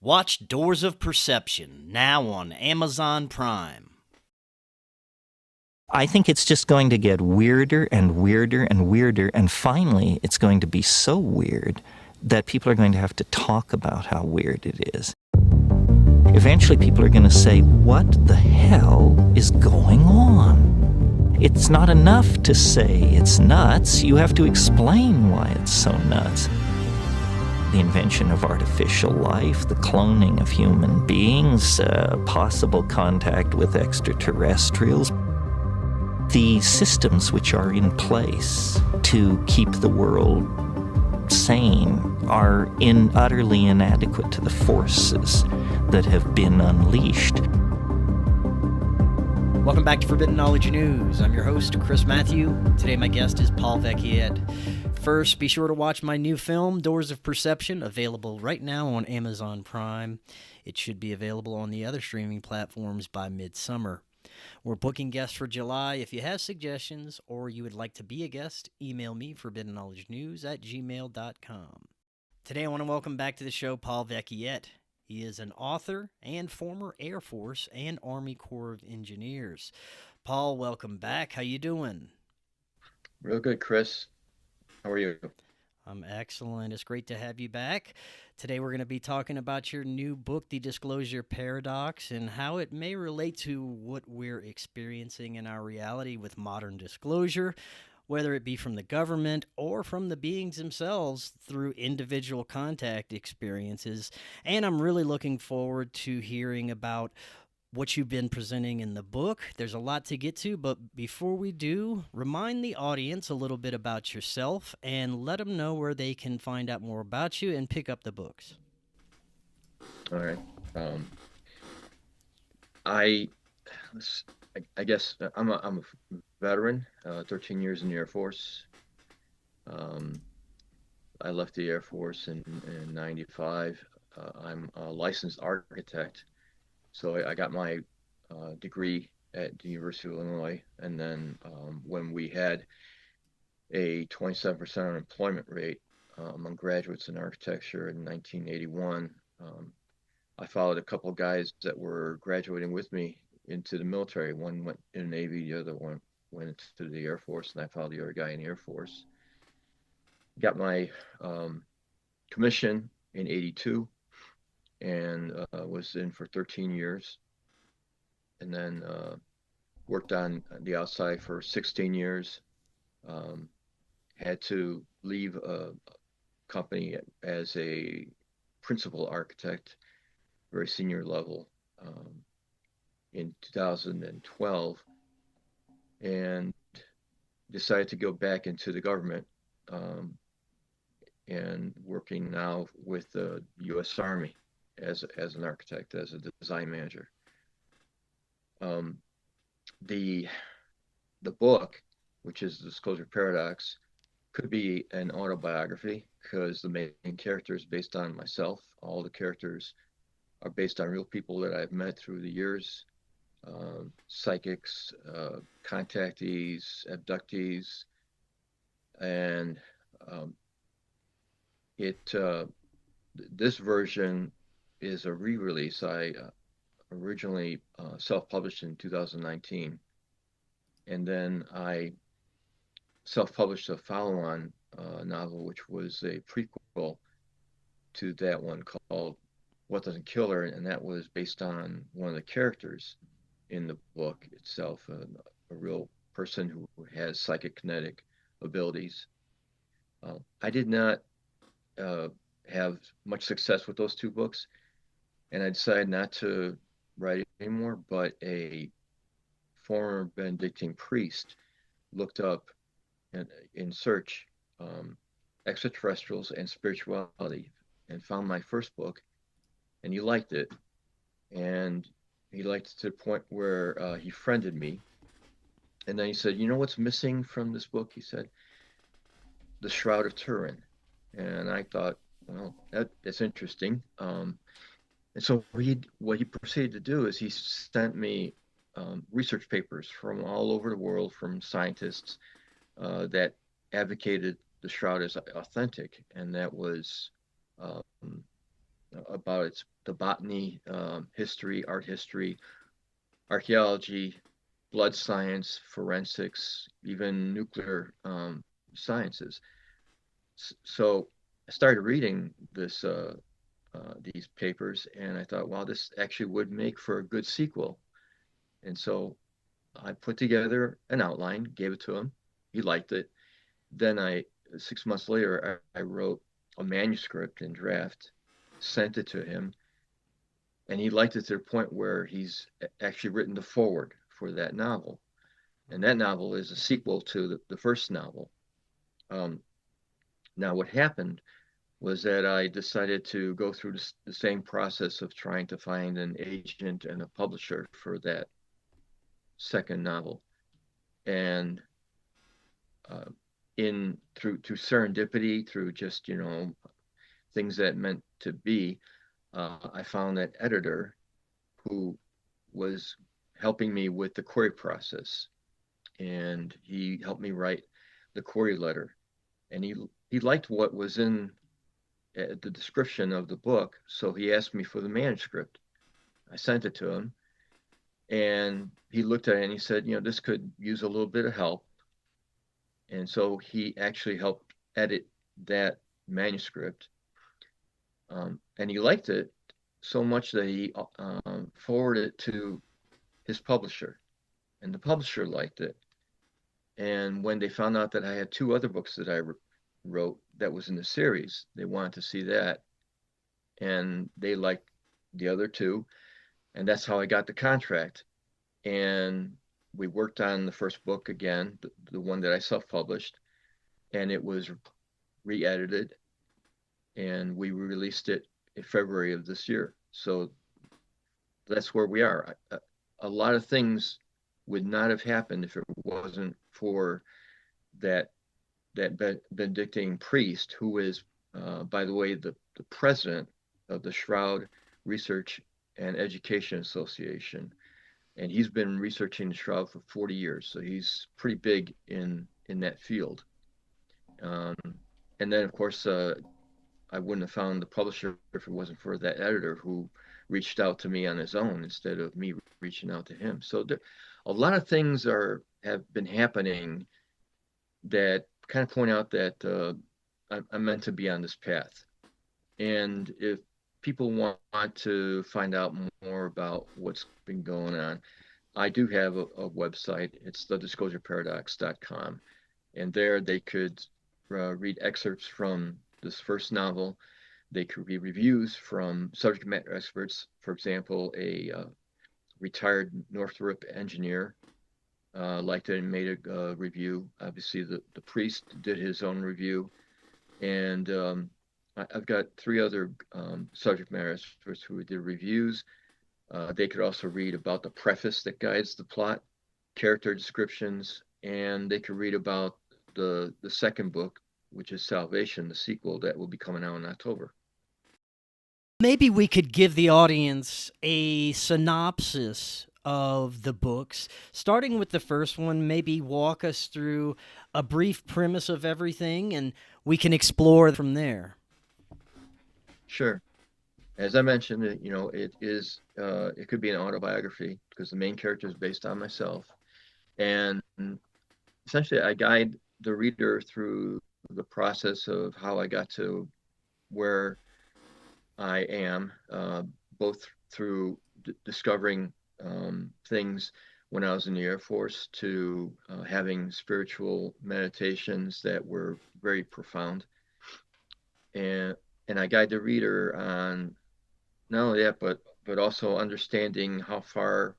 Watch Doors of Perception, now on Amazon Prime. I think it's just going to get weirder and weirder and weirder, and finally it's going to be so weird that people are going to have to talk about how weird it is. Eventually people are going to say, what the hell is going on? It's not enough to say it's nuts, you have to explain why it's so nuts. The invention of artificial life, the cloning of human beings, possible contact with extraterrestrials. The systems which are in place to keep the world sane are utterly inadequate to the forces that have been unleashed. Welcome back to Forbidden Knowledge News. I'm your host, Chris Matthew. Today my guest is Paul Vecchiet. First, be sure to watch my new film, Doors of Perception, available right now on Amazon Prime. It should be available on the other streaming platforms by midsummer. We're booking guests for July. If you have suggestions or you would like to be a guest, email me, forbiddenknowledgenews@gmail.com. Today I want to welcome back to the show Paul Vecchiet. He is an author and former Air Force and Army Corps of Engineers. Paul, welcome back. How you doing? Real good, Chris. How are you? I'm excellent. It's great to have you back. Today we're going to be talking about your new book, The Disclosure Paradox, and how it may relate to what we're experiencing in our reality with modern disclosure, whether it be from the government or from the beings themselves through individual contact experiences. And I'm really looking forward to hearing about what you've been presenting in the book. There's a lot to get to, but before we do, remind the audience a little bit about yourself and let them know where they can find out more about you and pick up the books. All right. I guess I'm a veteran, 13 years in the Air Force. I left the Air Force in 95. I'm a licensed architect. So I got my degree at the University of Illinois, and then when we had a 27% unemployment rate among graduates in architecture in 1981, I followed a couple of guys that were graduating with me into the military. One went in the Navy, the other one went into the Air Force, and I followed the other guy in the Air Force. Got my commission in 82. And was in for 13 years, and then worked on the outside for 16 years. Had to leave a company as a principal architect, very senior level, in 2012, and decided to go back into the government, and working now with the U.S. Army as an architect, as a design manager. The book, which is The Disclosure Paradox, could be an autobiography because the main character is based on myself. All the characters are based on real people that I've met through the years, psychics, contactees, abductees, and this version is a re-release. I originally self-published in 2019, and then I self-published a follow-on novel, which was a prequel to that one called What Doesn't Kill Her, and that was based on one of the characters in the book itself, a real person who has psychic kinetic abilities. I did not have much success with those two books, and I decided not to write it anymore, but a former Benedictine priest looked up in search extraterrestrials and spirituality and found my first book, and he liked it, and he liked it to the point where he friended me, and then he said, you know what's missing from this book? He said, the Shroud of Turin. And I thought, well, that's interesting. And so what he proceeded to do is he sent me research papers from all over the world from scientists that advocated the shroud as authentic, and that was about the botany, history, art history, archaeology, blood science, forensics, even nuclear sciences. So I started reading these papers, and I thought, wow, this actually would make for a good sequel. And so I put together an outline, gave it to him. He liked it. Then 6 months later, I wrote a manuscript in draft, sent it to him, and he liked it to the point where he's actually written the foreword for that novel. And that novel is a sequel to the first novel. Um, Now, what happened was that I decided to go through the same process of trying to find an agent and a publisher for that second novel. And uh, in through serendipity, through just things that meant to be, I found that editor who was helping me with the query process, and he helped me write the query letter. And he liked what was in the description of the book, so he asked me for the manuscript. I sent it to him, and he looked at it and he said, this could use a little bit of help. And so he actually helped edit that manuscript. And he liked it so much that he forwarded it to his publisher, and the publisher liked it. And when they found out that I had two other books that I wrote that was in the series, they wanted to see that, and they liked the other two, and that's how I got the contract. And we worked on the first book again, the one that I self-published, and it was re-edited, and we released it in February of this year. So that's where we are. A lot of things would not have happened if it wasn't for that Benedictine priest, who is, by the way, the president of the Shroud Research and Education Association, and he's been researching the shroud for 40 years, so he's pretty big in that field. Um, and then, of course, I wouldn't have found the publisher if it wasn't for that editor who reached out to me on his own instead of me reaching out to him. So a lot of things have been happening that kind of point out that I'm meant to be on this path. And if people want to find out more about what's been going on, I do have a website. It's thedisclosureparadox.com. And there they could read excerpts from this first novel. They could read reviews from subject matter experts. For example, a retired Northrop engineer liked it and made a review. Obviously, the priest did his own review. And I've got three other subject matter experts who did reviews. They could also read about the preface that guides the plot, character descriptions, and they could read about the second book, which is Salvation, the sequel that will be coming out in October. Maybe we could give the audience a synopsis of the books, starting with the first one. Maybe walk us through a brief premise of everything, and we can explore from there. Sure. As I mentioned, it could be an autobiography because the main character is based on myself, and essentially I guide the reader through the process of how I got to where I am, both through discovering things when I was in the Air Force to having spiritual meditations that were very profound. And I guide the reader on not only that, but also understanding how far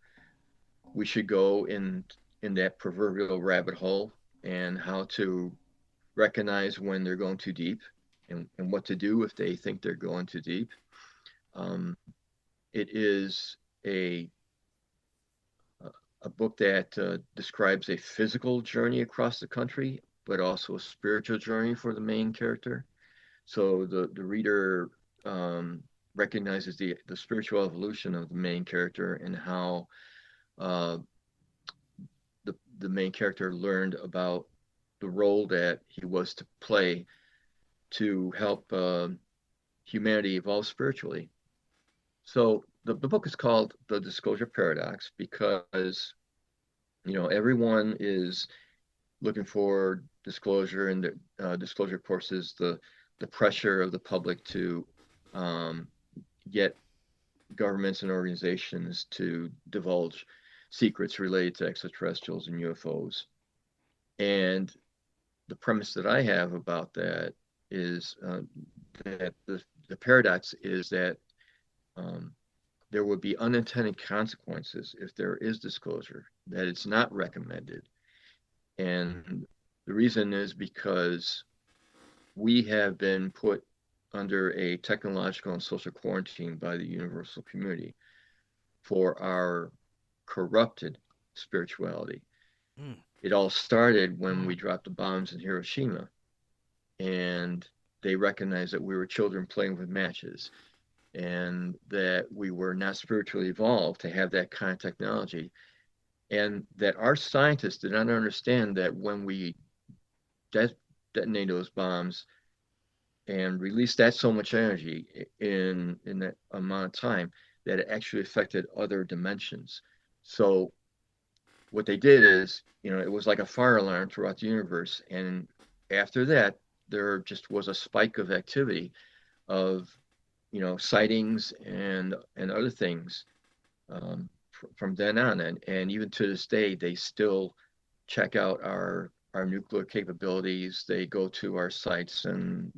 we should go in that proverbial rabbit hole, and how to recognize when they're going too deep, and what to do if they think they're going too deep. It is a book that describes a physical journey across the country, but also a spiritual journey for the main character. So the reader recognizes the spiritual evolution of the main character, and how the main character learned about the role that he was to play to help humanity evolved spiritually. So the book is called The Disclosure Paradox because, everyone is looking for disclosure, and disclosure, of course, is the pressure of the public to um, get governments and organizations to divulge secrets related to extraterrestrials and UFOs. And the premise that I have about that is that the paradox is that um, there would be unintended consequences if there is disclosure, that it's not recommended. And the reason is because we have been put under a technological and social quarantine by the universal community for our corrupted spirituality. Mm. It all started when we dropped the bombs in Hiroshima, and they recognized that we were children playing with matches, and that we were not spiritually evolved to have that kind of technology, and that our scientists did not understand that when we detonate those bombs and release that so much energy in that amount of time, that it actually affected other dimensions. So what they did is, it was like a fire alarm throughout the universe. And after that, there just was a spike of activity of, sightings and other things from then on. And even to this day, they still check out our nuclear capabilities. They go to our sites, and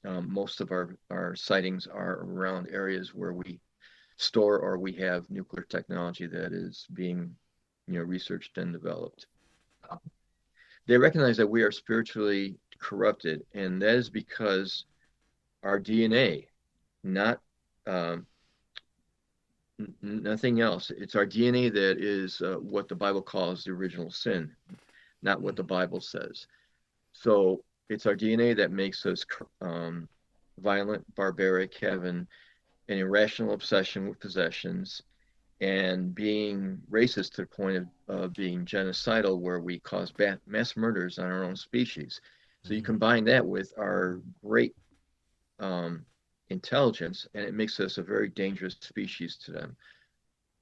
most of our sightings are around areas where we store or we have nuclear technology that is being researched and developed. They recognize that we are spiritually corrupted, and that is because our DNA, not um, nothing else. It's our DNA that is what the Bible calls the original sin, not what the Bible says. So it's our DNA that makes us violent, barbaric, having an irrational obsession with possessions, and being racist to the point of being genocidal, where we cause mass murders on our own species. So you combine that with our great um, intelligence, and it makes us a very dangerous species to them.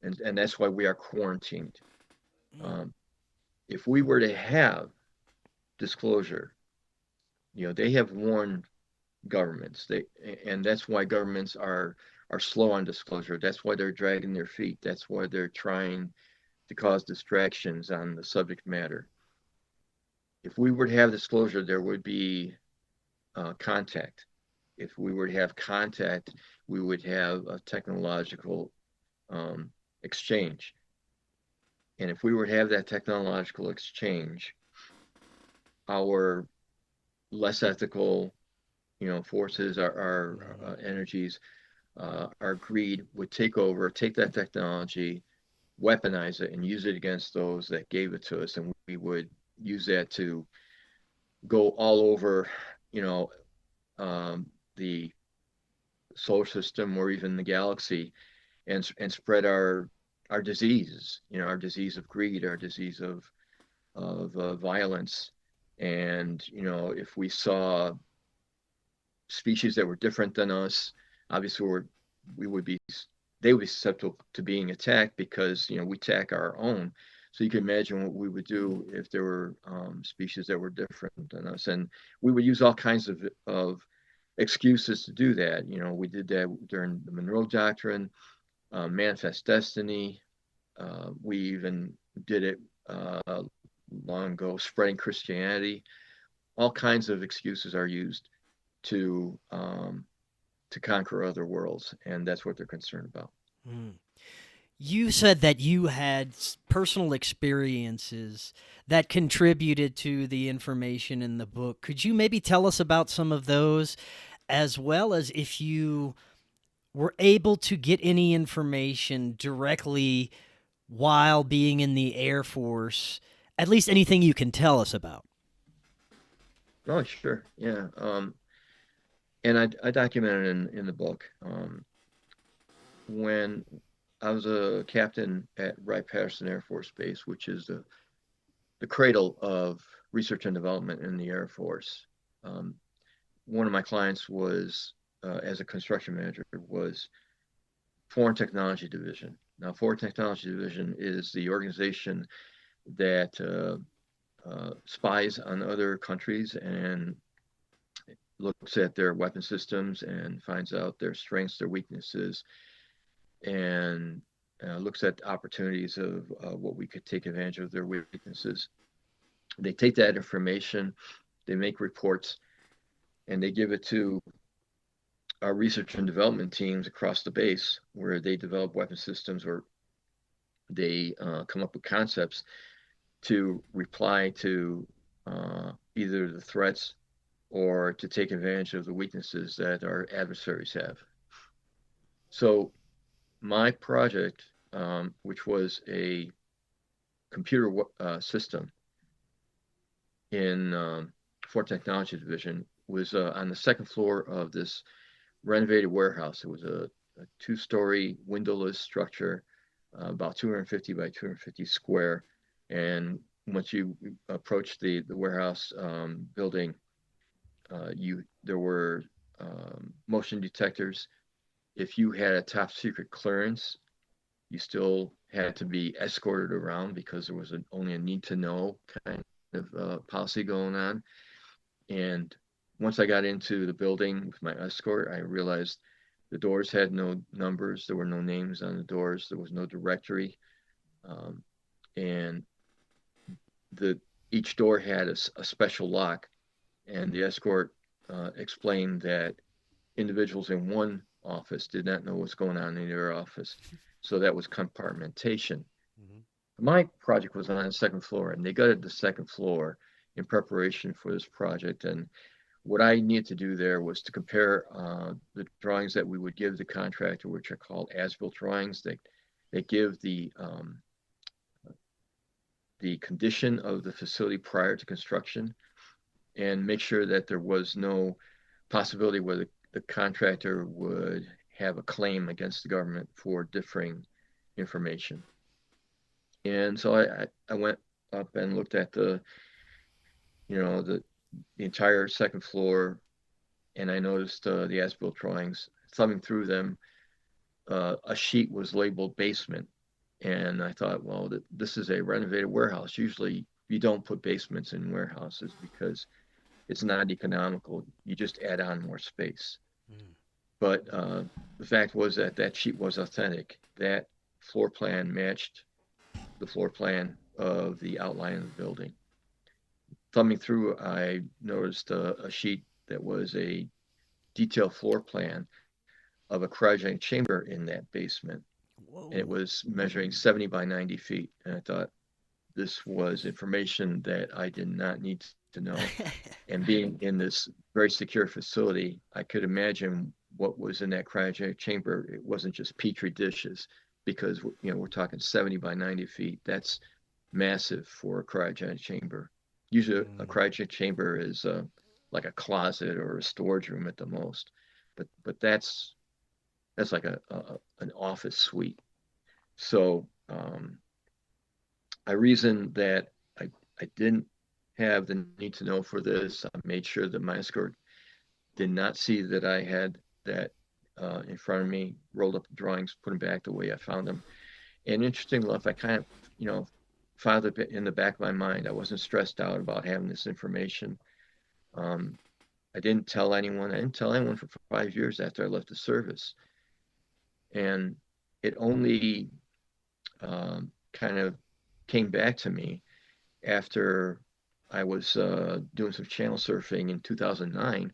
And that's why we are quarantined. Um, if we were to have disclosure, they have warned governments. And that's why governments are slow on disclosure. That's why they're dragging their feet. That's why they're trying to cause distractions on the subject matter. If we were to have disclosure, there would be contact. If we were to have contact, we would have a technological exchange. And if we were to have that technological exchange, our less ethical, forces, our energies, our greed would take over, take that technology, weaponize it, and use it against those that gave it to us. And we would use that to go all over, you know, the solar system or even the galaxy, and spread our diseases, our disease of greed, our disease of violence. And if we saw species that were different than us, obviously we would be they would be susceptible to being attacked, because we attack our own. So you can imagine what we would do if there were species that were different than us, and we would use all kinds of excuses to do that. We did that during the Monroe Doctrine, Manifest Destiny. We even did it long ago, spreading Christianity. All kinds of excuses are used to conquer other worlds, and that's what they're concerned about. Mm. You said that you had personal experiences that contributed to the information in the book. Could you maybe tell us about some of those, as well as if you were able to get any information directly while being in the Air Force, at least anything you can tell us about? Oh, sure, yeah. And I documented in the book, when I was a captain at Wright-Patterson Air Force Base, which is the cradle of research and development in the Air Force. One of my clients was as a construction manager was Foreign Technology Division. Now, Foreign Technology Division is the organization that spies on other countries and looks at their weapon systems and finds out their strengths, their weaknesses, and looks at opportunities of what we could take advantage of their weaknesses. They take that information, they make reports, and they give it to our research and development teams across the base, where they develop weapon systems or they come up with concepts to reply to either the threats or to take advantage of the weaknesses that our adversaries have. So my project, which was a computer system in Fort Technology Division, was on the second floor of this renovated warehouse. It was a two-story windowless structure, about 250 by 250 square. And once you approach the warehouse building, there were motion detectors. If you had a top secret clearance, you still had to be escorted around because there was only a need to know kind of policy going on. And once I got into the building with my escort, I realized the doors had no numbers. There were no names on the doors. There was no directory. And each door had a special lock. And the escort explained that individuals in one office did not know what's going on in their office. So that was compartmentation. Mm-hmm. My project was on the second floor, and they gutted the second floor in preparation for this project. And what I needed to do there was to compare the drawings that we would give the contractor, which are called as-built drawings. They give the condition of the facility prior to construction, and make sure that there was no possibility where the contractor would have a claim against the government for differing information. And so I went up and looked at the entire second floor, and I noticed the as-built drawings. Thumbing through them, a sheet was labeled basement. And I thought, well, this is a renovated warehouse. Usually you don't put basements in warehouses because it's not economical. You just add on more space. Mm. But the fact was that sheet was authentic. That floor plan matched the floor plan of the outline of the building. Thumbing through, I noticed a sheet that was a detailed floor plan of a cryogenic chamber in that basement. Whoa. And it was measuring 70 by 90 feet. And I thought, this was information that I did not need to know. And being in this very secure facility, I could imagine what was in that cryogenic chamber. It wasn't just petri dishes, because we're talking 70 by 90 feet. That's massive for a cryogenic chamber. Usually a cryogenic chamber is like a closet or a storage room at the most, but that's like an office suite. So I reasoned that I didn't have the need to know for this. I made sure that my escort did not see that I had that in front of me, rolled up the drawings, put them back the way I found them. And interestingly enough, I kind of, filed it in the back of my mind. I wasn't stressed out about having this information. I didn't tell anyone. I didn't tell anyone for 5 years after I left the service. And it only kind of came back to me after I was doing some channel surfing in 2009,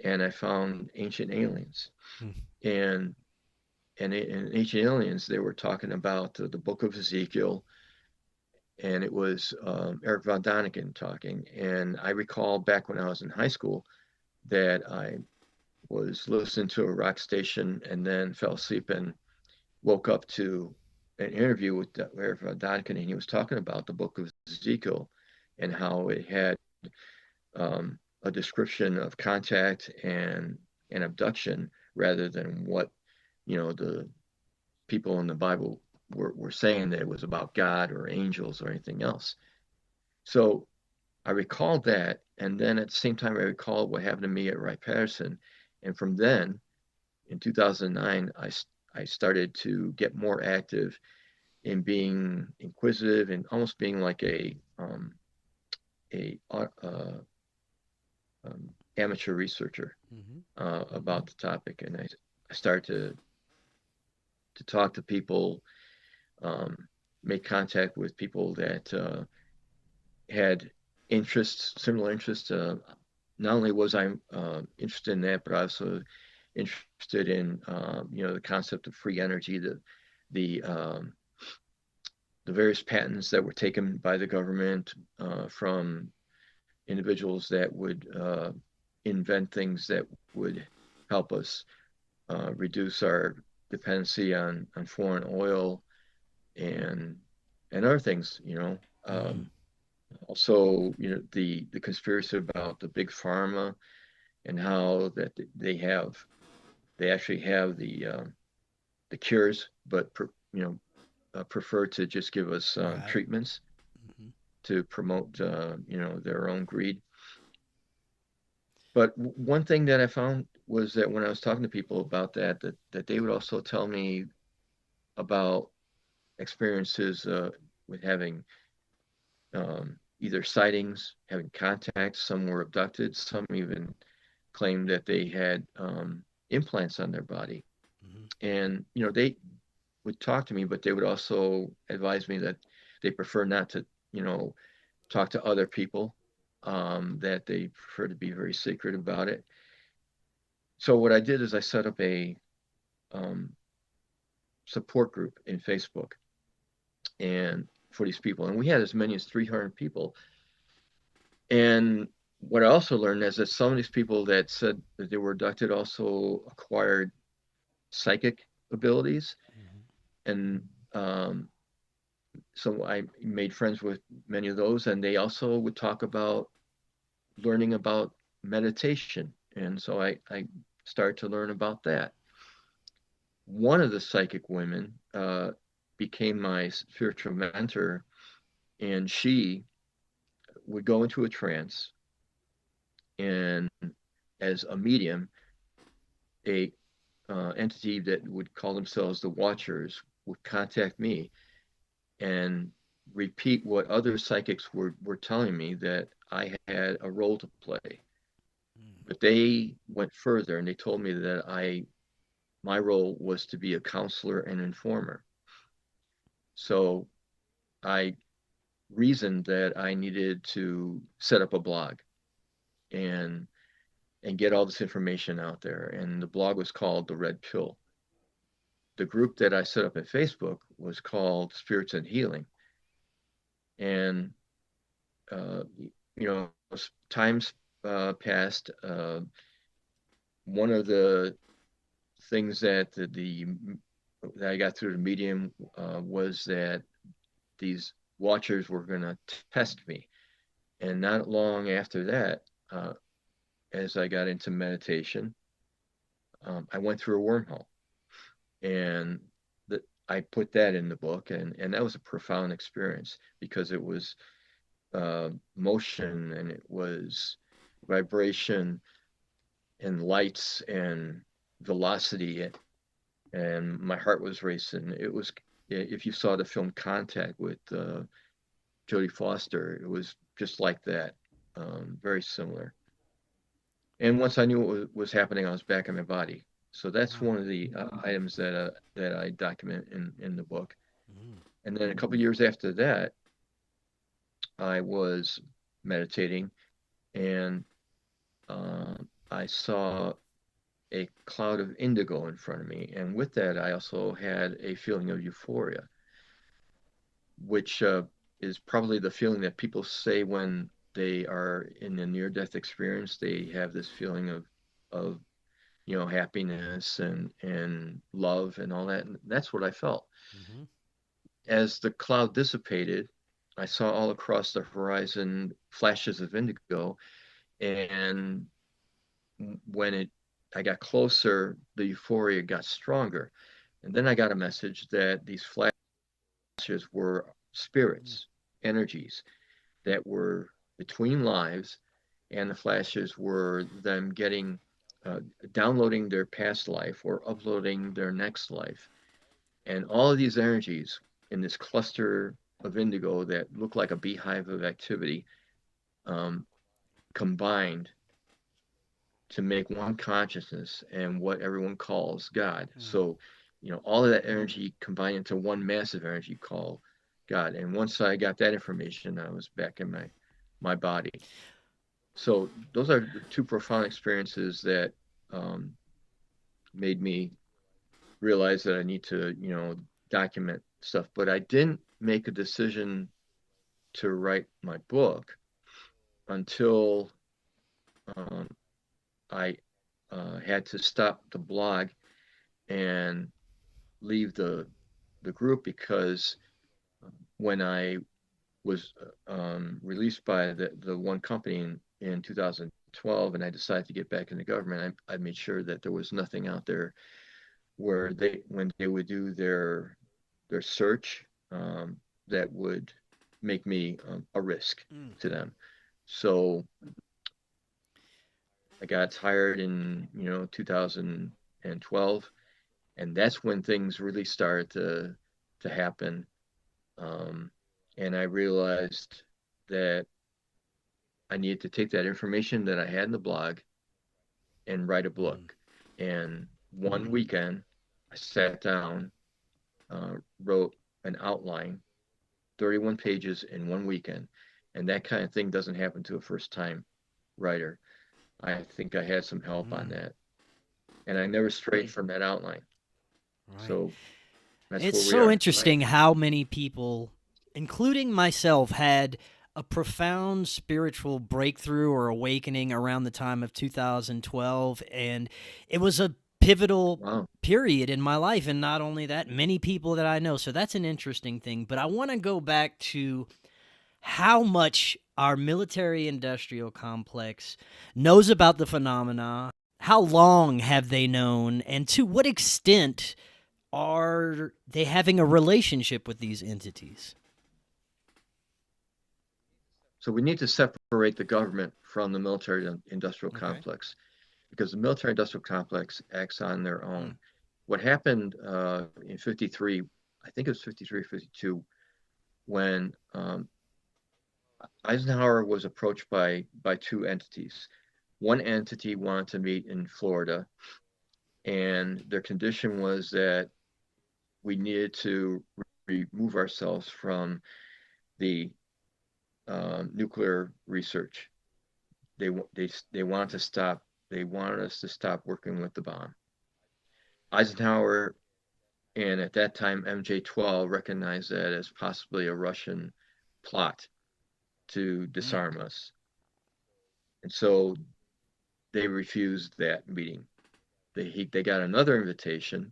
and I found Ancient Aliens. And in Ancient Aliens, they were talking about the book of Ezekiel, and it was Eric von Daniken talking. And I recall back when I was in high school that I was listening to a rock station and then fell asleep and woke up to an interview with Eric von Daniken, and he was talking about the book of Ezekiel and how it had a description of contact and abduction rather than what the people in the Bible were saying, that it was about God or angels or anything else. So I recalled that, and then at the same time I recalled what happened to me at Wright-Patterson, And from then, in 2009, I started to get more active in being inquisitive and almost being like a amateur researcher about the topic. And I started to talk to people, um, make contact with people that had interests, similar interests. Not only was I interested in that, but I also interested in the concept of free energy, the um, the various patents that were taken by the government from individuals that would invent things that would help us reduce our dependency on foreign oil and other things. Also, the conspiracy about the big pharma and how that they actually have the cures, but prefer to just give us Right. treatments to promote their own greed. But one thing that I found was that when I was talking to people about that they would also tell me about experiences with having either sightings, having contacts. Some were abducted. Some even claimed that they had implants on their body. And they would talk to me, but they would also advise me that they prefer not to, talk to other people. That they prefer to be very secret about it. So what I did is I set up a um, support group in Facebook and for these people, and we had as many as 300 people. And what I also learned is that some of these people that said that they were abducted also acquired psychic abilities, and so I made friends with many of those, and they also would talk about learning about meditation, and so I started to learn about that. One of the psychic women became my spiritual mentor, and she would go into a trance, and as a medium, a entity that would call themselves the Watchers would contact me and repeat what other psychics were telling me that I had a role to play. But they went further and they told me that my role was to be a counselor and informer. So I reasoned that I needed to set up a blog and get all this information out there. And the blog was called The Red Pill. The group that I set up at Facebook was called Spirits and Healing. And uh, times passed. One of the things that I got through the medium was that these watchers were going to test me. And not long after that, as I got into meditation, I went through a wormhole, and I put that in the book, and that was a profound experience because it was motion and it was vibration and lights and velocity, and my heart was racing. It was, if you saw the film Contact with Jodie Foster, it was just like that, very similar. And once I knew what was happening, I was back in my body. So that's Wow. one of the items that I document in the book. And then a couple of years after that, I was meditating, and uh, I saw a cloud of indigo in front of me. And with that, I also had a feeling of euphoria, which is probably the feeling that people say when they are in a near-death experience. They have this feeling of happiness and love and all that. And that's what I felt. As the cloud dissipated, I saw all across the horizon flashes of indigo, and when I got closer, the euphoria got stronger. And then I got a message that these flashes were spirits, energies that were between lives, and the flashes were them getting uh, downloading their past life or uploading their next life. And all of these energies in this cluster of indigo that look like a beehive of activity um, combined to make one consciousness and what everyone calls God. So, all of that energy combined into one massive energy called God. And once I got that information, I was back in my body. So those are the two profound experiences that um, made me realize that I need to, document stuff. But I didn't make a decision to write my book until um, I had to stop the blog and leave the group because when I was released by the one company in 2012 and I decided to get back in the government, I made sure that there was nothing out there where when they would do their search that would make me a risk to them. So I got tired in 2012, and that's when things really started to happen. Um, and I realized that I needed to take that information that I had in the blog and write a book. And one weekend, I sat down, wrote an outline, 31 pages in one weekend. And that kind of thing doesn't happen to a first time writer. I think I had some help on that. And I never strayed from that outline. Right. So that's It's where we so are. interesting how many people, including myself, had a profound spiritual breakthrough or awakening around the time of 2012. And it was a pivotal Wow. period in my life. And not only that, many people that I know. So that's an interesting thing. But I want to go back to how much our military industrial complex knows about the phenomena. How long have they known? And to what extent are they having a relationship with these entities? So we need to separate the government from the military industrial Okay. complex because the military industrial complex acts on their own. Mm. What happened in 53, I think it was 53 or 52, when Eisenhower was approached by two entities. One entity wanted to meet in Florida, and their condition was that we needed to remove ourselves from the nuclear research. They wanted to stop. They wanted us to stop working with the bomb. Eisenhower and at that time MJ-12 recognized that as possibly a Russian plot to disarm us, and so they refused that meeting. They got another invitation,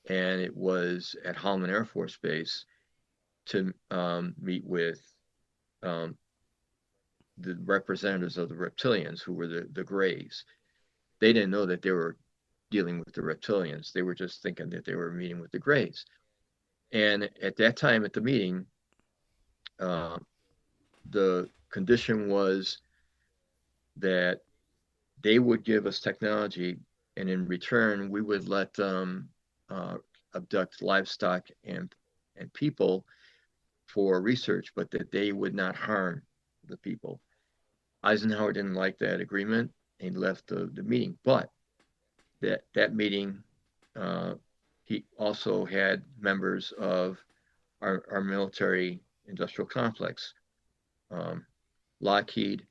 and it was at Holloman Air Force Base to meet with um, the representatives of the reptilians, who were the Greys. They didn't know that they were dealing with the reptilians. They were just thinking that they were meeting with the Greys. And at that time at the meeting, uh, the condition was that they would give us technology, and in return, we would let them abduct livestock and people for research, but that they would not harm the people. Eisenhower didn't like that agreement and left the meeting. But that meeting, uh, he also had members of our military industrial complex, um, Lockheed,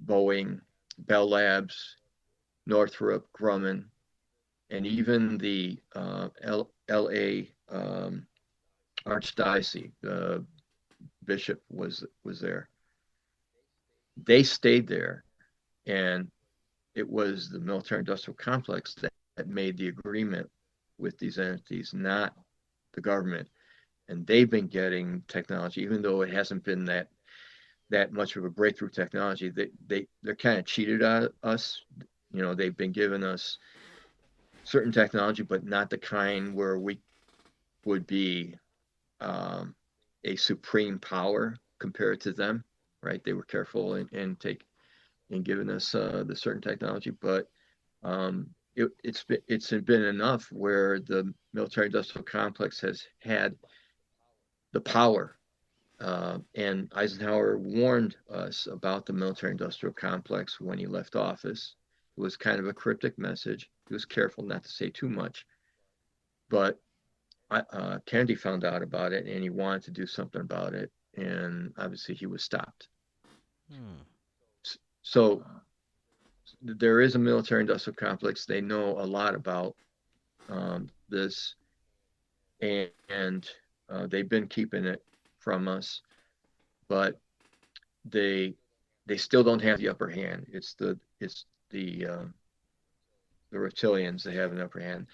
Boeing, Bell Labs, Northrop Grumman, and even the L.A. Archdiocese, the bishop was there. They stayed there, and it was the military industrial complex that made the agreement with these entities, not the government. And they've been getting technology, even though it hasn't been that much of a breakthrough technology. They're kind of cheated at us. They've been giving us certain technology, but not the kind where we would be a supreme power compared to them, right? They were careful and take and given us the certain technology, but it's been enough where the military industrial complex has had the power. And Eisenhower warned us about the military industrial complex when he left office. It was kind of a cryptic message. He was careful not to say too much, but Kennedy found out about it and he wanted to do something about it. And obviously he was stopped. Hmm. So there is a military industrial complex. They know a lot about this, and they've been keeping it from us, but they they still don't have the upper hand. It's the reptilians that have an upper hand.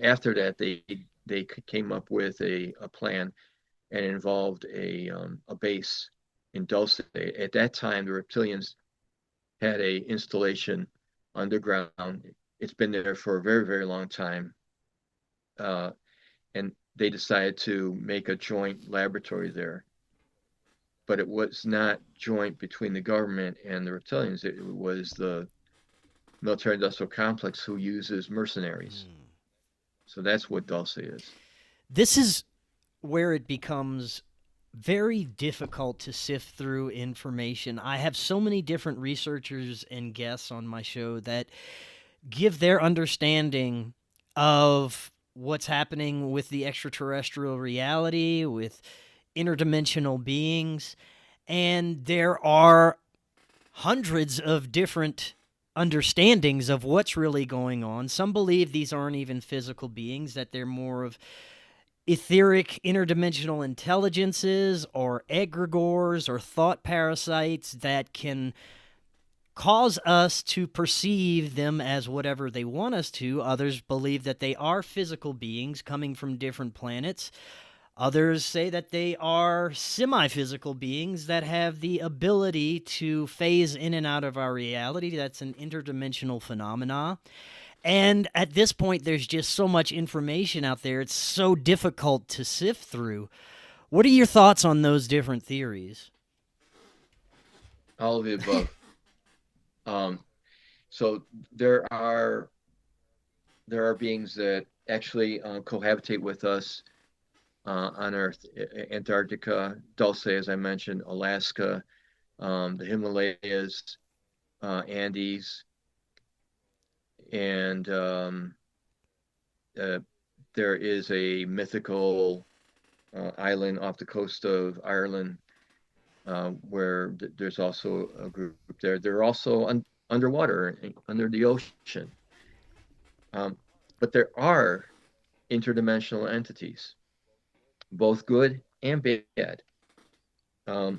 After that, they came up with a plan, and it involved a base in Dulce. At that time, the reptilians had a installation underground. It's been there for a very, very long time. And they decided to make a joint laboratory there. But it was not joint between the government and the reptilians. It was the military industrial complex who uses mercenaries. So that's what Dulce is. This is where it becomes very difficult to sift through information. I have so many different researchers and guests on my show that give their understanding of what's happening with the extraterrestrial reality, with interdimensional beings, and there are hundreds of different understandings of what's really going on. Some believe these aren't even physical beings, that they're more of etheric interdimensional intelligences or egregores or thought parasites that can cause us to perceive them as whatever they want us to. Others believe that they are physical beings coming from different planets. Others say that they are semi-physical beings that have the ability to phase in and out of our reality. That's an interdimensional phenomena. And at this point, there's just so much information out there. It's so difficult to sift through. What are your thoughts on those different theories? All of the above. So there are beings that actually cohabitate with us on Earth. Antarctica, Dulce, as I mentioned, Alaska, the Himalayas, Andes, and there is a mythical island off the coast of Ireland where there's also a group there. They're also underwater, under the ocean. But there are interdimensional entities, both good and bad. The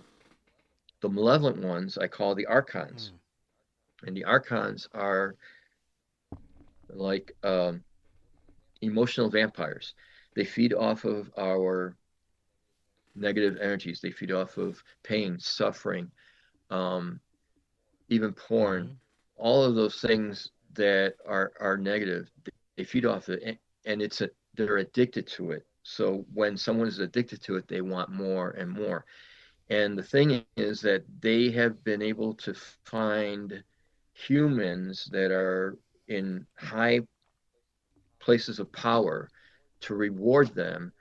malevolent ones I call the archons. And the archons are like emotional vampires. They feed off of our negative energies. They feed off of pain, suffering, even porn, all of those things that are negative. They feed off it, and they're addicted to it. So when someone is addicted to it, they want more and more. And the thing is that they have been able to find humans that are in high places of power to reward them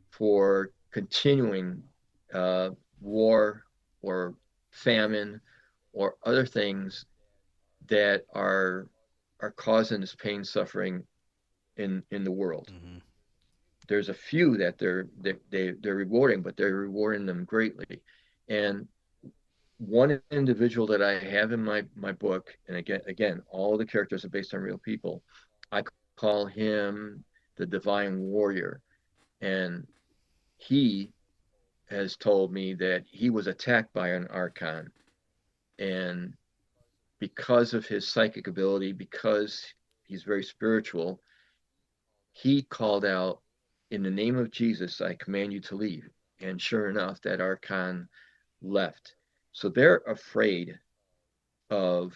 for continuing war or famine or other things that are causing this pain, suffering in the world. There's a few that they're rewarding, but they're rewarding them greatly. And one individual that I have in my book, and again, all the characters are based on real people. I call him the Divine Warrior, and he has told me that he was attacked by an archon, and because of his psychic ability, because he's very spiritual, he called out, "In the name of Jesus, I command you to leave." And sure enough, that archon left. So they're afraid of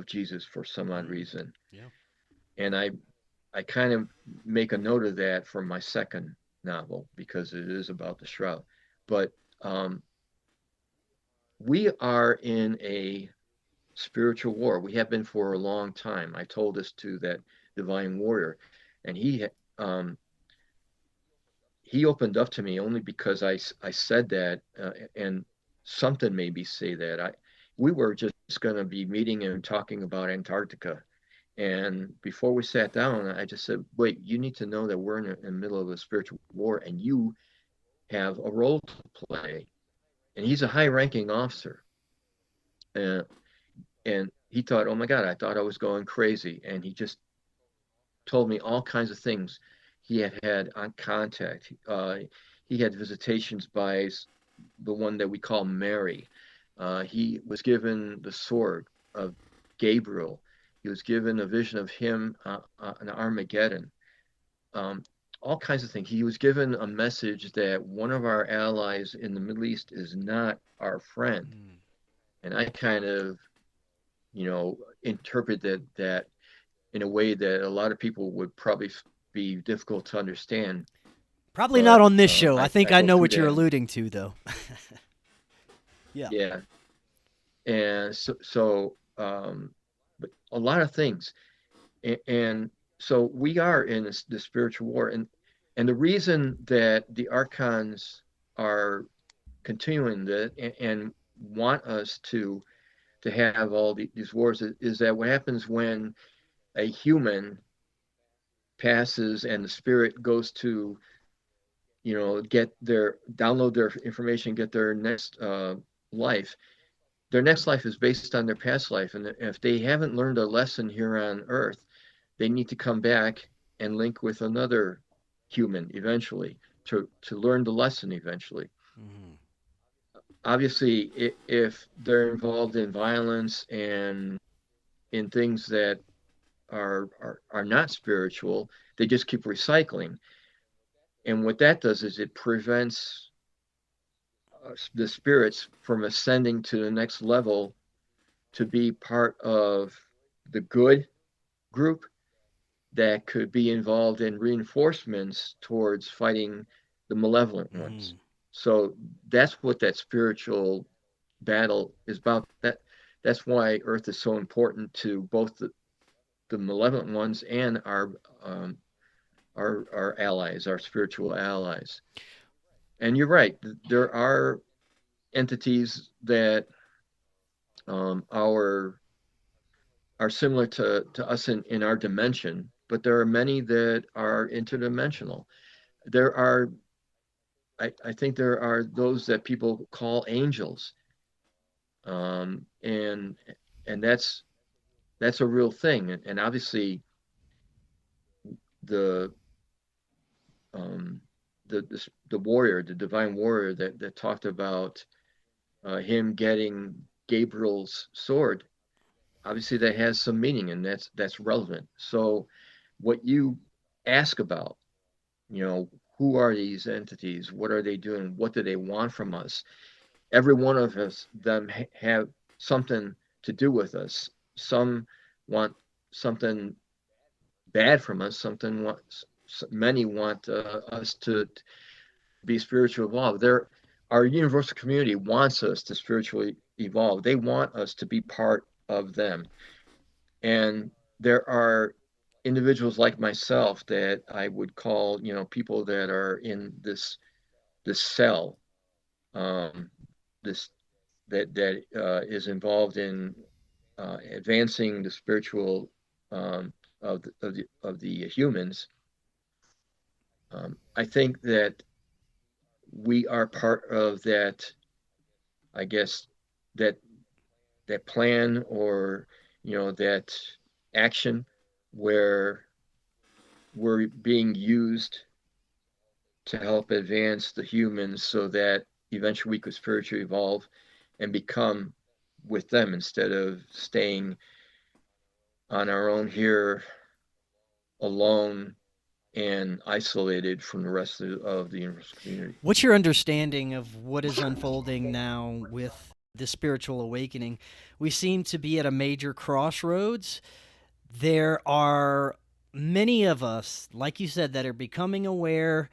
Jesus for some odd reason. Yeah. And I kind of make a note of that for my second novel because it is about the shroud. But we are in a spiritual war. We have been for a long time. I told this to that divine warrior, and um, he opened up to me only because I said that, and something made me say that. We were just going to be meeting and talking about Antarctica. And before we sat down, I just said, wait, you need to know that we're in the middle of a spiritual war and you have a role to play. And he's a high ranking officer. And, and he thought, oh my God, I thought I was going crazy. And he just told me all kinds of things he had had on contact. He had visitations by the one that we call Mary. He was given the sword of Gabriel. He was given a vision of him on Armageddon. Um, all kinds of things. He was given a message that one of our allies in the Middle East is not our friend. Mm. And I kind of, interpreted that in a way that a lot of people would probably be difficult to understand. Probably not But on this show. I think I I go know through what you're that. alluding to, though. Yeah. Yeah. And but a lot of things. And so we are in the spiritual war. And the reason that the archons are continuing that and want us to have all these wars is that what happens when a human passes and the spirit goes to get their download their information, get their next life. Their next life is based on their past life, and if they haven't learned a lesson here on Earth, they need to come back and link with another human eventually to learn the lesson eventually. Mm-hmm. Obviously, if they're involved in violence and in things that are not spiritual, they just keep recycling. And what that does is it prevents the spirits from ascending to the next level to be part of the good group that could be involved in reinforcements towards fighting the malevolent ones. Mm-hmm. So that's what that spiritual battle is about. That's why Earth is so important to both the malevolent ones and our allies, our spiritual allies. And you're right, there are entities that are similar to us in our dimension, but there are many that are interdimensional. There are, I think there are those that people call angels, um, and and that's a real thing. And obviously the um, the warrior, the divine warrior that talked about him getting Gabriel's sword, obviously that has some meaning and that's relevant. So what you ask about, who are these entities? What are they doing? What do they want from us? Every one of them have something to do with us. Some want something bad from us. Many want us to be spiritually evolved. Our universal community wants us to spiritually evolve. They want us to be part of them. And there are individuals like myself that I would call, people that are in this cell, um, this that is involved in advancing the spiritual of the humans. I think that we are part of that. I guess that that plan or that action where we're being used to help advance the humans so that eventually we could spiritually evolve and become with them instead of staying on our own here alone and isolated from the rest of the universal community. What's your understanding of what is unfolding now with the spiritual awakening? We seem to be at a major crossroads. There are many of us, like you said, that are becoming aware,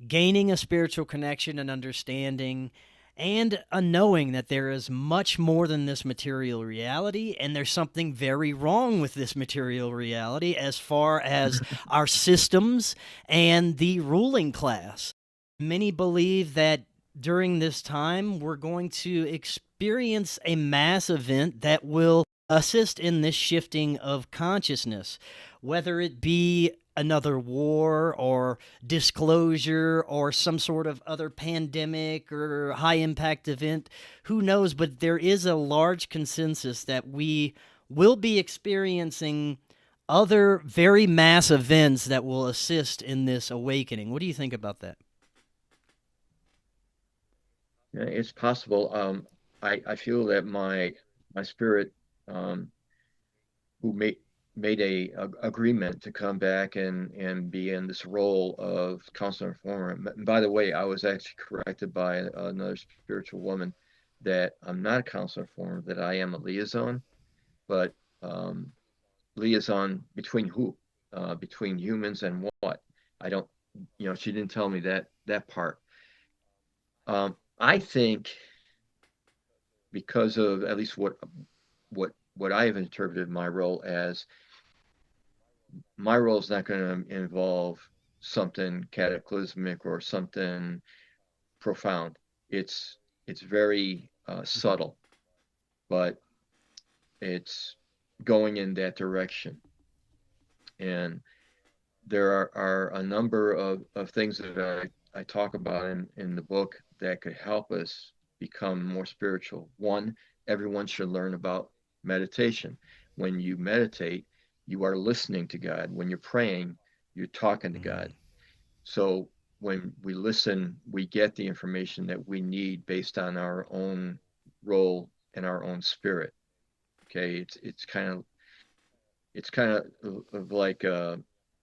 gaining a spiritual connection and understanding, and a knowing that there is much more than this material reality, and there's something very wrong with this material reality as far as our systems and the ruling class. Many believe that during this time, we're going to experience a mass event that will assist in this shifting of consciousness, whether it be another war or disclosure or some sort of other pandemic or high impact event. Who knows? But there is a large consensus that we will be experiencing other very mass events that will assist in this awakening. What do you think about that? Yeah, it's possible. I feel that my spirit, um, who made a agreement to come back and be in this role of counselor informer. And by the way, I was actually corrected by another spiritual woman that I'm not a counselor informer, that I am a liaison, but um, liaison between who? Between humans and what? I don't, she didn't tell me that part. I think because of at least what I have interpreted my role as, my role is not going to involve something cataclysmic or something profound. It's very subtle, but it's going in that direction. And there are a number of things that I talk about in the book that could help us become more spiritual. One, everyone should learn about meditation. When you meditate, you are listening to God. When you're praying, you're talking to God. So when we listen, we get the information that we need based on our own role and our own spirit. Okay, it's kind of like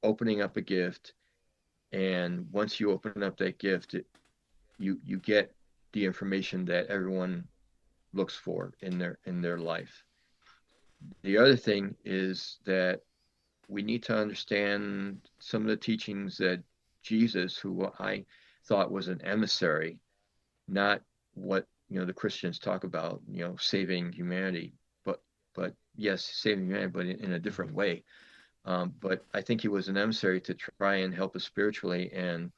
opening up a gift, and once you open up that gift, you get the information that everyone looks for in their life. The other thing is that we need to understand some of the teachings that Jesus, who I thought was an emissary, not what the Christians talk about, saving humanity, but yes, saving humanity, but in a different way. But I think he was an emissary to try and help us spiritually, and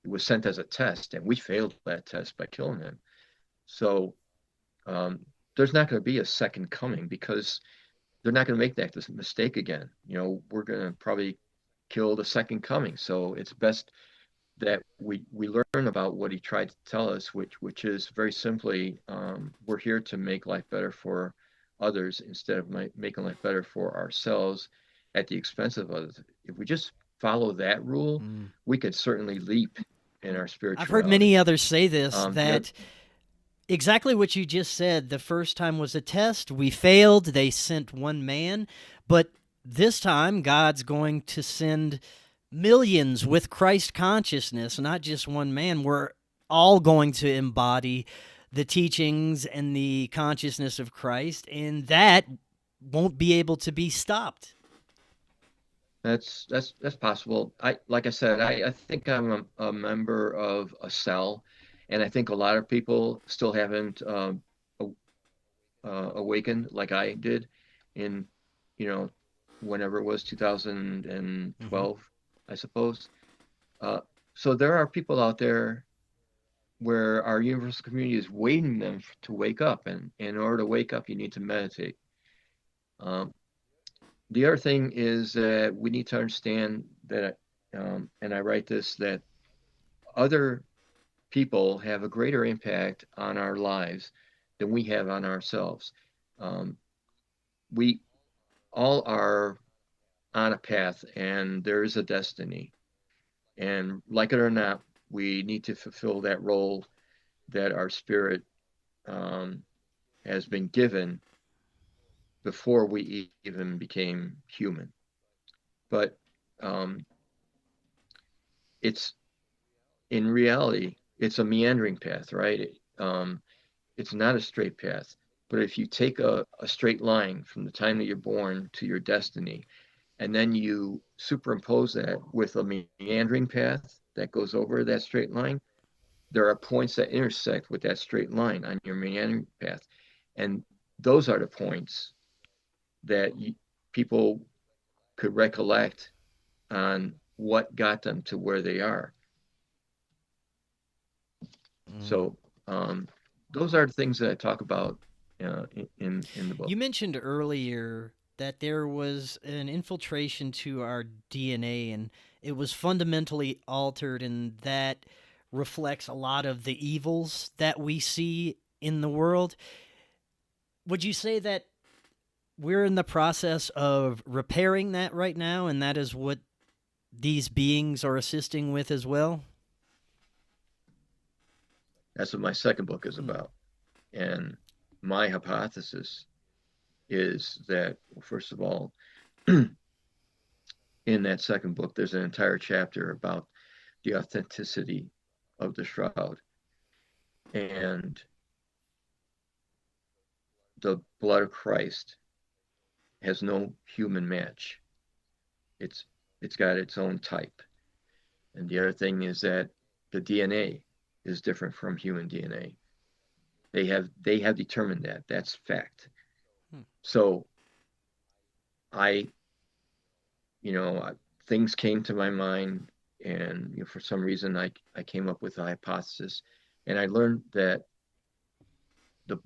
he was sent as a test, and we failed that test by killing him. So um, there's not going to be a second coming, because they're not going to make that mistake again. We're going to probably kill the second coming. So it's best that we learn about what he tried to tell us, which is very simply, we're here to make life better for others instead of making life better for ourselves at the expense of others. If we just follow that rule, we could certainly leap in our I've heard many spirituality. others say this, The that exactly what you just said. The first time was a test. We failed. They sent one man. But this time, God's going to send millions with Christ consciousness, not just one man. We're all going to embody the teachings and the consciousness of Christ, and that won't be able to be stopped. That's possible. Like I said, I think I'm a member of a cell, and I think a lot of people still haven't awakened like I did in, you know, whenever it was 2012, I suppose. Uh, so there are people out there where our universal community is waiting them to wake up, and in order to wake up, you need to meditate. Um, the other thing is that we need to understand that, and I write this, that other people have a greater impact on our lives than we have on ourselves. Um, we all are on a path, and there is a destiny. And like it or not, we need to fulfill that role that our spirit um, has been given before we even became human. But um, it's in reality, it's a meandering path, right? It's not a straight path. But if you take a straight line from the time that you're born to your destiny, and then you superimpose that with a meandering path that goes over that straight line, there are points that intersect with that straight line on your meandering path. And those are the points that people could recollect on what got them to where they are. So those are the things that I talk about in the book. You mentioned earlier that there was an infiltration to our DNA and it was fundamentally altered, and that reflects a lot of the evils that we see in the world. Would you say that we're in the process of repairing that right now, and that is what these beings are assisting with as well? That's what my second book is about. And my hypothesis is that, first of all, in that second book, there's an entire chapter about the authenticity of the shroud. And the blood of Christ has no human match. It's got its own type. And the other thing is that the DNA is different from human DNA. They have determined that. That's fact. So things came to my mind, and for some reason I came up with a hypothesis, and I learned that the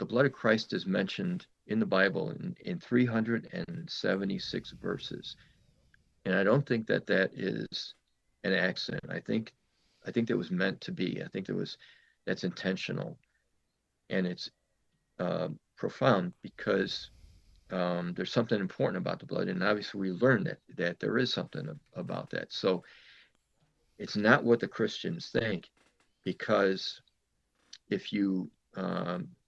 blood of Christ is mentioned in the Bible in 376 verses, and I don't think that is an accident. I think that was meant to be. I think that's intentional, and it's profound because there's something important about the blood, and obviously we learned that there is something about that. So it's not what the Christians think, because if you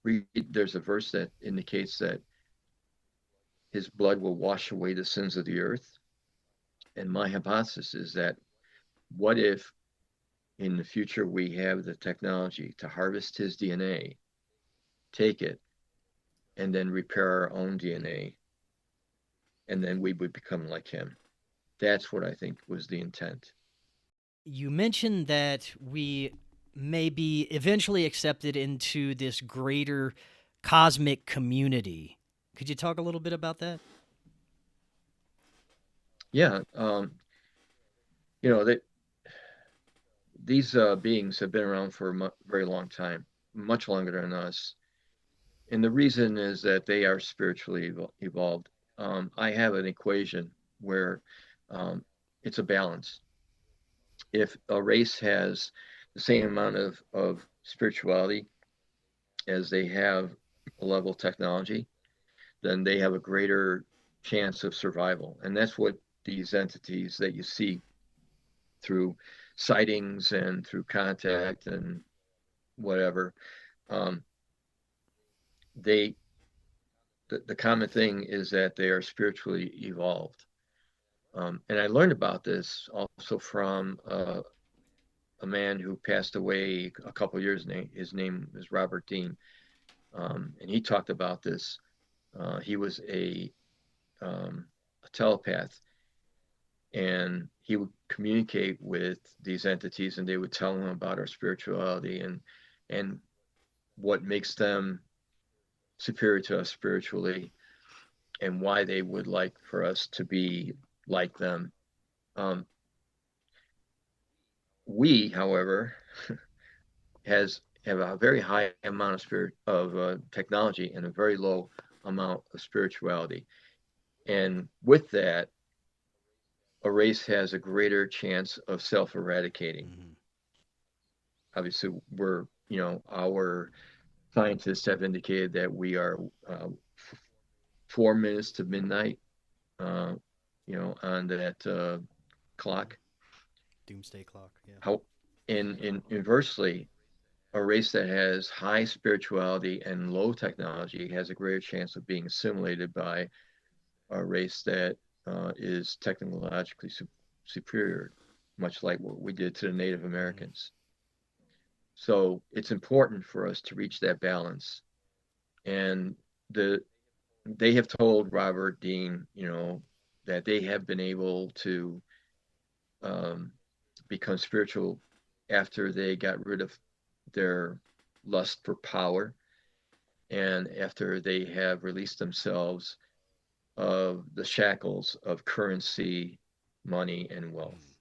read, there's a verse that indicates that his blood will wash away the sins of the earth. And my hypothesis is that, what if in the future we have the technology to harvest his DNA, take it, and then repair our own DNA, and then we would become like him? That's what I think was the intent. You mentioned that we may be eventually accepted into this greater cosmic community. Could you talk a little bit about that? Yeah, that these beings have been around for a very long time, much longer than us. And the reason is that they are spiritually evolved. I have an equation where it's a balance. If a race has the same amount of spirituality as they have a level of technology, then they have a greater chance of survival. And that's what these entities that you see through sightings and through contact and whatever, they the common thing is that they are spiritually evolved. And I learned about this also from a man who passed away a couple of years ago. His name is Robert Dean, and he talked about this. He was a telepath, and he would communicate with these entities, and they would tell him about our spirituality and what makes them superior to us spiritually, and why they would like for us to be like them. We, however, have a very high amount of technology and a very low amount of spirituality. And with that, a race has a greater chance of self-eradicating. Mm-hmm. Obviously, our scientists have indicated that we are 4 minutes to midnight, on that clock. Doomsday clock, yeah. How, inversely, a race that has high spirituality and low technology has a greater chance of being assimilated by a race that is technologically superior, much like what we did to the Native Americans. So it's important for us to reach that balance. And they have told Robert Dean, that they have been able to become spiritual after they got rid of their lust for power and after they have released themselves of the shackles of currency, money, and wealth.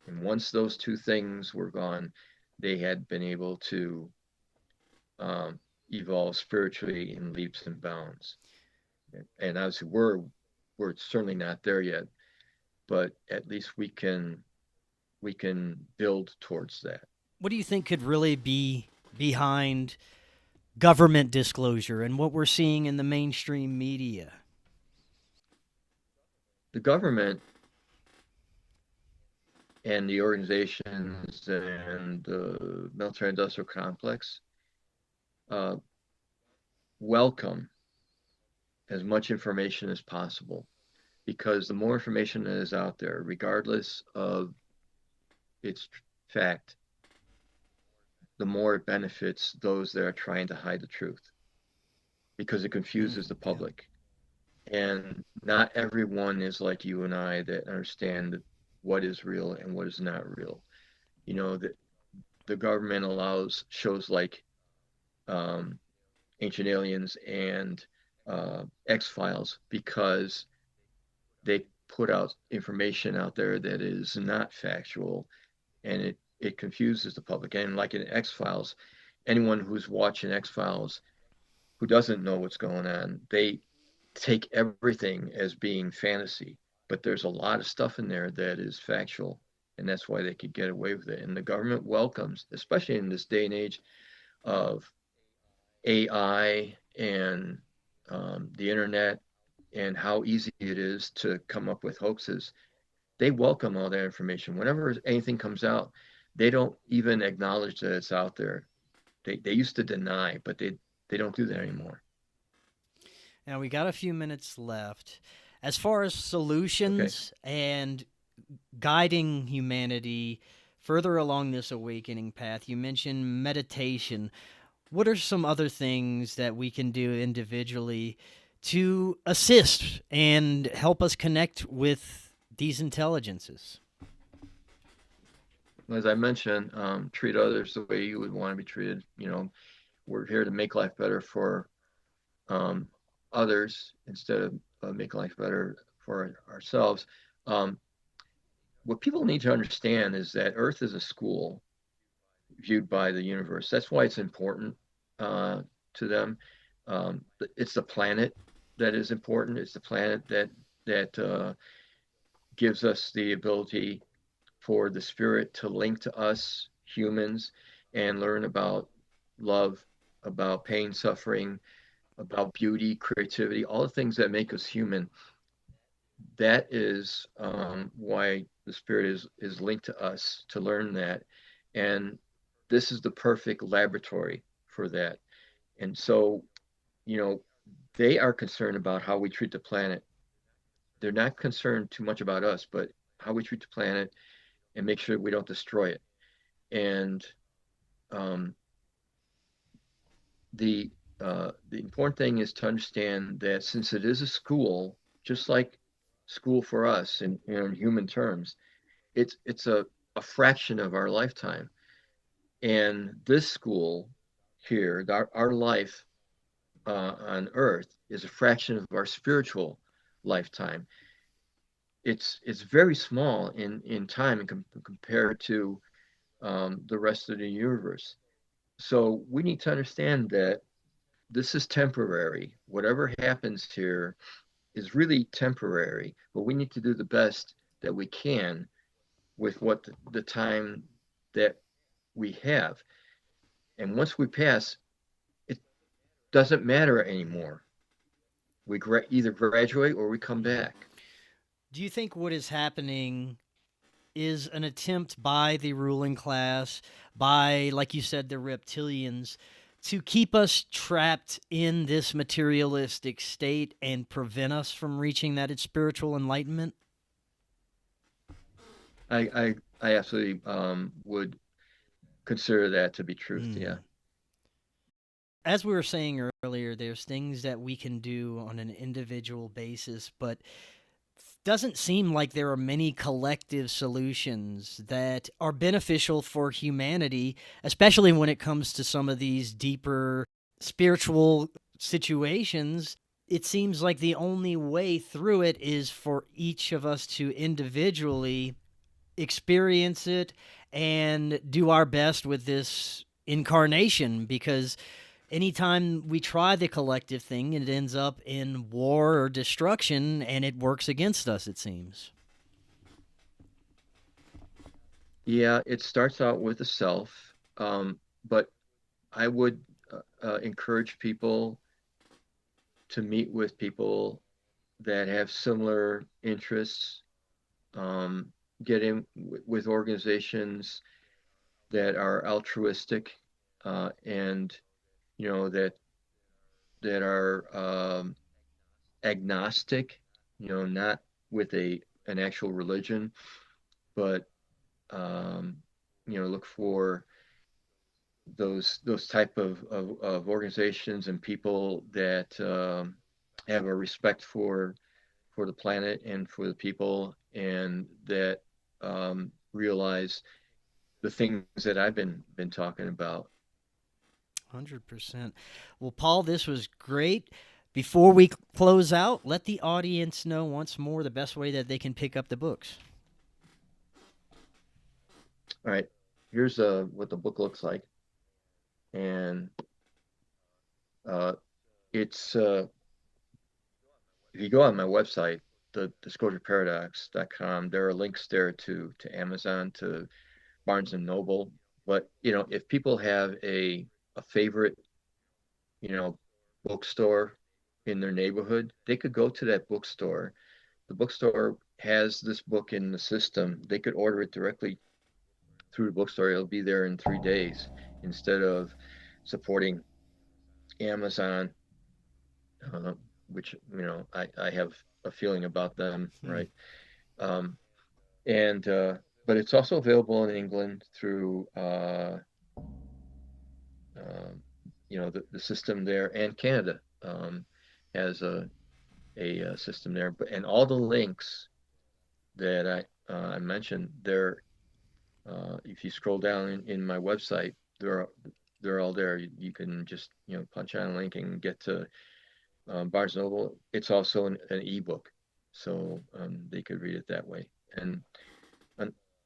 And once those two things were gone, they had been able to evolve spiritually in leaps and bounds. And obviously, we're certainly not there yet, but at least we can build towards that. What do you think could really be behind government disclosure and what we're seeing in the mainstream media? The government and the organizations and the military industrial complex uh, welcome as much information as possible, because the more information that is out there, regardless of its fact, the more it benefits those that are trying to hide the truth, because it confuses the public. And not everyone is like you and I that understand what is real and what is not real. You know, that the government allows shows like um, Ancient Aliens and X-Files because they put out information out there that is not factual, and it confuses the public. And like in X-Files, anyone who's watching X-Files who doesn't know what's going on, they take everything as being fantasy, but there's a lot of stuff in there that is factual, and that's why they could get away with it. And the government welcomes, especially in this day and age of AI and the internet and how easy it is to come up with hoaxes. They welcome all that information. Whenever anything comes out, they don't even acknowledge that it's out there. They used to deny, but they don't do that anymore. Now, we got a few minutes left. As far as Okay. solutions and guiding humanity further along this awakening path, you mentioned meditation. What are some other things that we can do individually to assist and help us connect with these intelligences? As I mentioned, treat others the way you would want to be treated. You know, we're here to make life better for um, others instead of making life better for ourselves. Um, what people need to understand is that Earth is a school viewed by the universe. That's why it's important to them. It's the planet that is important. It's the planet that gives us the ability for the spirit to link to us humans and learn about love, about pain, suffering, about beauty, creativity, all the things that make us human. That is why the spirit is linked to us to learn that. And this is the perfect laboratory for that. And so, you know, they are concerned about how we treat the planet. They're not concerned too much about us, but how we treat the planet and make sure we don't destroy it. And um, the important thing is to understand that since it is a school, just like school for us in human terms, it's a fraction of our lifetime. And this school here, our life on Earth, is a fraction of our spiritual lifetime. It's very small in time and compared to the rest of the universe. So we need to understand that this is temporary. Whatever happens here is really temporary, but we need to do the best that we can with what the time that we have. And once we pass, it doesn't matter anymore. We either graduate or we come back. Do you think what is happening is an attempt by the ruling class, by, like you said, the reptilians, to keep us trapped in this materialistic state and prevent us from reaching that spiritual enlightenment? I absolutely would consider that to be truth. Yeah. Mm. As we were saying earlier, there's things that we can do on an individual basis, but doesn't seem like there are many collective solutions that are beneficial for humanity, especially when it comes to some of these deeper spiritual situations. It seems like the only way through it is for each of us to individually experience it and do our best with this incarnation, because anytime we try the collective thing, it ends up in war or destruction, and it works against us, it seems. Yeah, it starts out with the self, but I would encourage people to meet with people that have similar interests, um, get in with organizations that are altruistic, and that are agnostic, not with an actual religion, but um, look for those type of organizations and people that have a respect for the planet and for the people, and that realize the things that I've been talking about. 100%. Well, Paul, this was great. Before we close out, let the audience know once more the best way that they can pick up the books. All right, here's what the book looks like, and it's if you go on my website, the disclosureparadox.com, there are links there to Amazon, to Barnes and Noble. But if people have a favorite, bookstore in their neighborhood, they could go to that bookstore. The bookstore has this book in the system. They could order it directly through the bookstore. It'll be there in 3 days instead of supporting Amazon, uh, which I have a feeling about them, right? Um, and but it's also available in England through the system there, and Canada has a system there. But and all the links that I mentioned there, if you scroll down in my website, they're all there. You can just punch on a link and get to Barnes Noble. It's also an ebook, so they could read it that way. And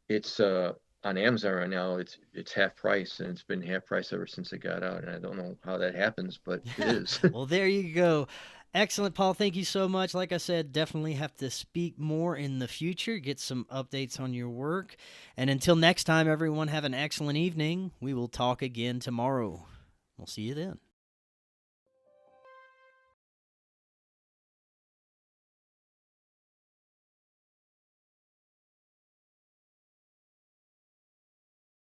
it's on Amazon right now. It's half price, and it's been half price ever since it got out. And I don't know how that happens, but it is. Well, there you go. Excellent, Paul. Thank you so much. Like I said, definitely have to speak more in the future, get some updates on your work. And until next time, everyone, have an excellent evening. We will talk again tomorrow. We'll see you then.